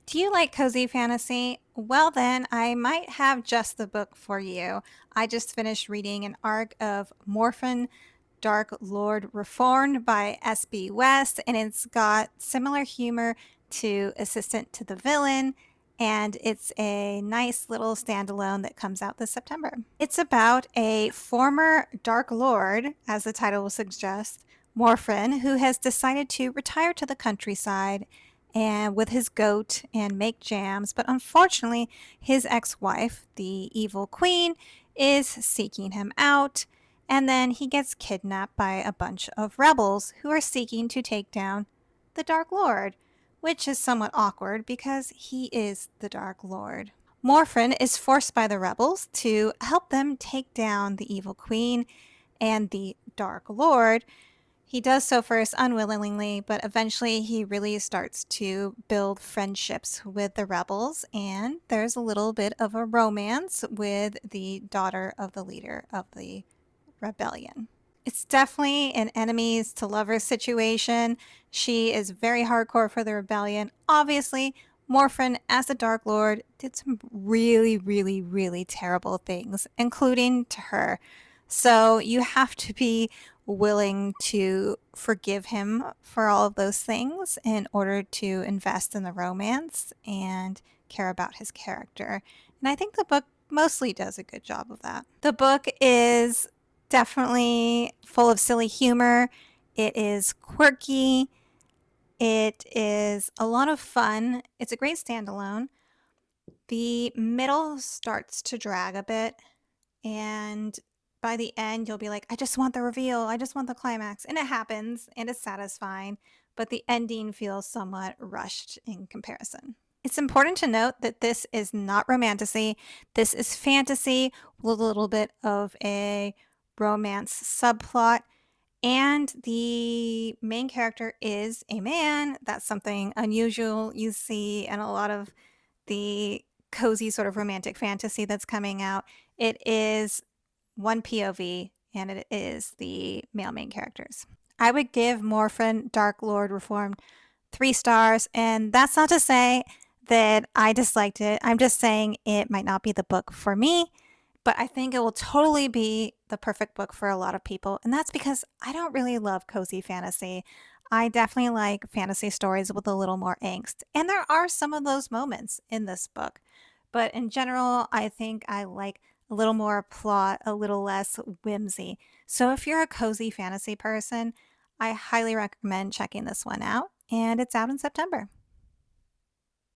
Do you like cozy fantasy? Well, then, I might have just the book for you. I just finished reading an arc of Morfran, Dark Lord Reformed by S.B. West, and it's got similar humor to Assistant to the Villain, and it's a nice little standalone that comes out this September. It's about a former Dark Lord, as the title will suggest, Morfran, who has decided to retire to the countryside and with his goat and make jams, but unfortunately, his ex-wife, the evil queen, is seeking him out, and then he gets kidnapped by a bunch of rebels who are seeking to take down the Dark Lord, which is somewhat awkward because he is the Dark Lord. Morfrin is forced by the rebels to help them take down the evil queen and the Dark Lord. He does so first unwillingly, but eventually he really starts to build friendships with the rebels, and there's a little bit of a romance with the daughter of the leader of the rebellion. It's definitely an enemies to lovers situation. She is very hardcore for the rebellion. Obviously, Morphin, as the Dark Lord, did some really, really, really terrible things, including to her. So you have to be willing to forgive him for all of those things in order to invest in the romance and care about his character. And I think the book mostly does a good job of that. The book is definitely full of silly humor. It is quirky. It is a lot of fun. It's a great standalone. The middle starts to drag a bit, and by the end, you'll be like, I just want the reveal. I just want the climax. And it happens, and it's satisfying, but the ending feels somewhat rushed in comparison. It's important to note that this is not romantasy. This is fantasy with a little bit of a romance subplot. And the main character is a man. That's something unusual you see in a lot of the cozy sort of romantic fantasy that's coming out. It is one POV, and it is the male main characters. I would give Morphin Dark Lord Reformed 3 stars, and that's not to say that I disliked it. I'm just saying it might not be the book for me, but I think it will totally be the perfect book for a lot of people, and that's because I don't really love cozy fantasy. I definitely like fantasy stories with a little more angst, and there are some of those moments in this book. But in general, I think I like a little more plot, a little less whimsy. So if you're a cozy fantasy person, I highly recommend checking this one out, and it's out in September.